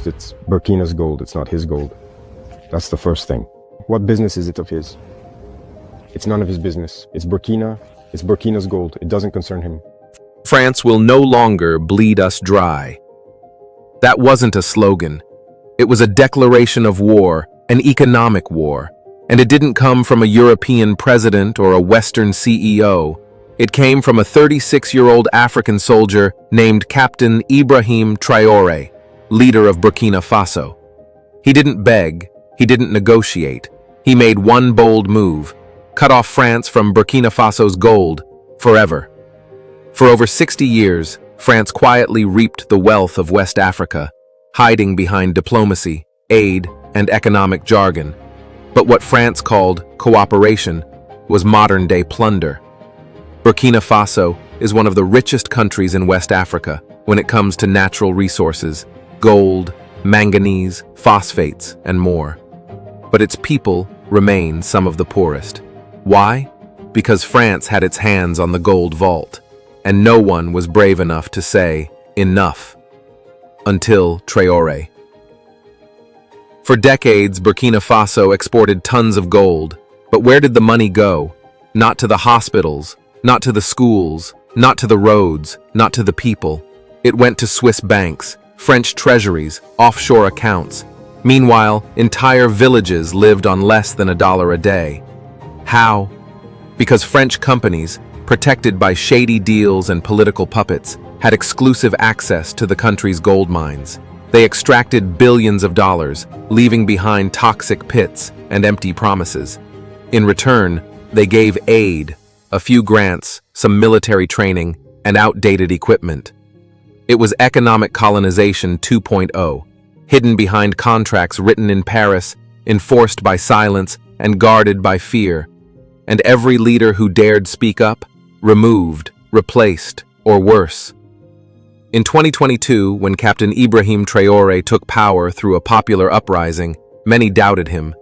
First, it's Burkina's gold, it's not his gold. That's the first thing. What business is it of his? It's none of his business. It's Burkina's gold. It doesn't concern him. France will no longer bleed us dry. That wasn't a slogan. It was a declaration of war, an economic war. And it didn't come from a European president or a Western CEO. It came from a 36-year-old African soldier named Captain Ibrahim Traoré, leader of Burkina Faso. He didn't beg, he didn't negotiate. He made one bold move, cut off France from Burkina Faso's gold forever. For over 60 years, France quietly reaped the wealth of West Africa, hiding behind diplomacy, aid, and economic jargon. But what France called cooperation was modern-day plunder. Burkina Faso is one of the richest countries in West Africa when it comes to natural resources, gold, manganese, phosphates, and more. But its people remain some of the poorest. Why? Because France had its hands on the gold vault, and no one was brave enough to say, enough, until Traore. For decades, Burkina Faso exported tons of gold, but where did the money go? Not to the hospitals, not to the schools, not to the roads, not to the people. It went to Swiss banks, French treasuries, offshore accounts. Meanwhile, entire villages lived on less than $1 a day. How? Because French companies, protected by shady deals and political puppets, had exclusive access to the country's gold mines. They extracted billions of dollars, leaving behind toxic pits and empty promises. In return, they gave aid, a few grants, some military training, and outdated equipment. It was economic colonization 2.0, hidden behind contracts written in Paris, enforced by silence, and guarded by fear. And every leader who dared speak up, removed, replaced, or worse. In 2022, when Captain Ibrahim Traoré took power through a popular uprising, many doubted him.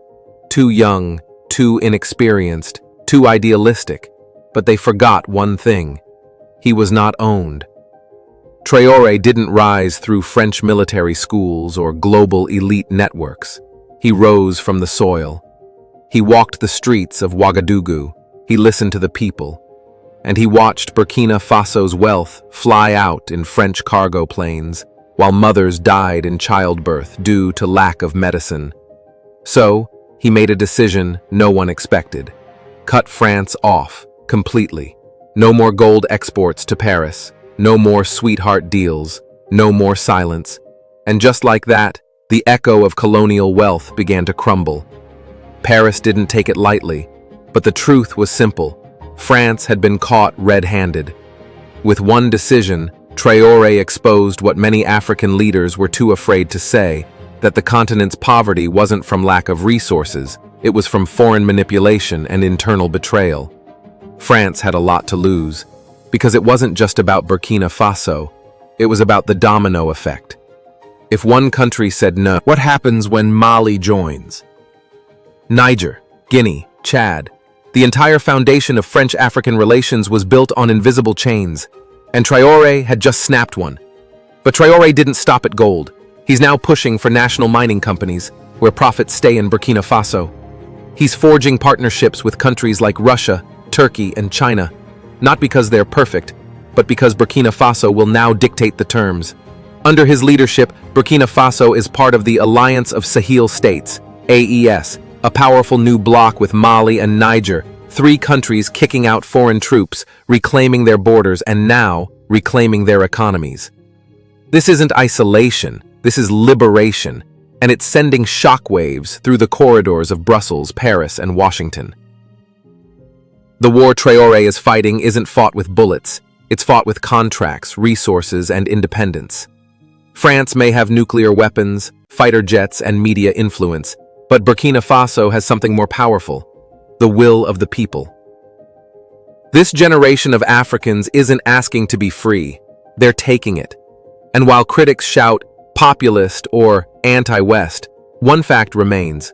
Too young, too inexperienced, too idealistic. But they forgot one thing. He was not owned. Traoré didn't rise through French military schools or global elite networks. He rose from the soil. He walked the streets of Ouagadougou. He listened to the people. And he watched Burkina Faso's wealth fly out in French cargo planes, while mothers died in childbirth due to lack of medicine. So, he made a decision no one expected. Cut France off, completely. No more gold exports to Paris, no more sweetheart deals, no more silence. And just like that, the echo of colonial wealth began to crumble. Paris didn't take it lightly, but the truth was simple. France had been caught red-handed. With one decision, Traoré exposed what many African leaders were too afraid to say, that the continent's poverty wasn't from lack of resources, it was from foreign manipulation and internal betrayal. France had a lot to lose, because it wasn't just about Burkina Faso, it was about the domino effect. If one country said no, what happens when Mali joins? Niger, Guinea, Chad. The entire foundation of French-African relations was built on invisible chains, and Traoré had just snapped one. But Traoré didn't stop at gold. He's now pushing for national mining companies, where profits stay in Burkina Faso. He's forging partnerships with countries like Russia, Turkey, and China, not because they're perfect, but because Burkina Faso will now dictate the terms. Under his leadership, Burkina Faso is part of the Alliance of Sahel States, AES, a powerful new bloc with Mali and Niger, 3 countries kicking out foreign troops, reclaiming their borders, and now reclaiming their economies. This isn't isolation, this is liberation, and it's sending shockwaves through the corridors of Brussels, Paris, and Washington. The war Traoré is fighting isn't fought with bullets, it's fought with contracts, resources, and independence. France may have nuclear weapons, fighter jets, and media influence, but Burkina Faso has something more powerful, the will of the people. This generation of Africans isn't asking to be free, they're taking it. And while critics shout populist or anti-West, one fact remains.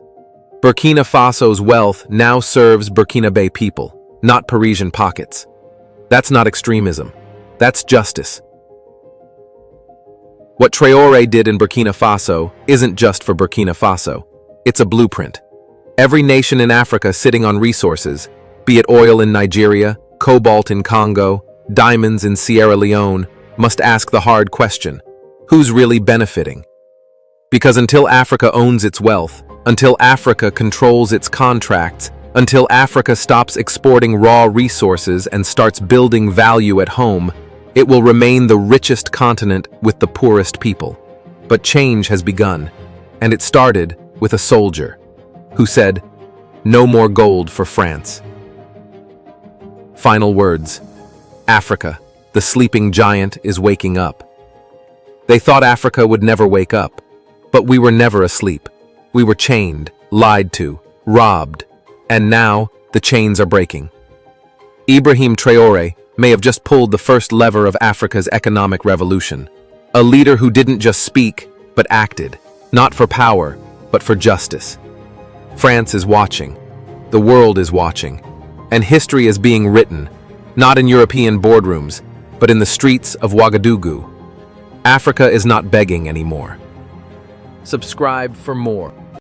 Burkina Faso's wealth now serves Burkinabe people, not Parisian pockets. That's not extremism, that's justice. What Traore did in Burkina Faso isn't just for Burkina Faso. It's a blueprint. Every nation in Africa sitting on resources, be it oil in Nigeria, cobalt in Congo, diamonds in Sierra Leone, must ask the hard question: who's really benefiting? Because until Africa owns its wealth, until Africa controls its contracts, until Africa stops exporting raw resources and starts building value at home, it will remain the richest continent with the poorest people. But change has begun, and it started with a soldier who said, "No more gold for France." Final words. Africa, the sleeping giant, is waking up. They thought Africa would never wake up, but we were never asleep. We were chained, lied to, robbed, and now the chains are breaking. Ibrahim Traoré may have just pulled the first lever of Africa's economic revolution. A leader who didn't just speak, but acted, not for power, but for justice. France is watching, the world is watching, and history is being written, not in European boardrooms, but in the streets of Ouagadougou. Africa is not begging anymore. Subscribe for more.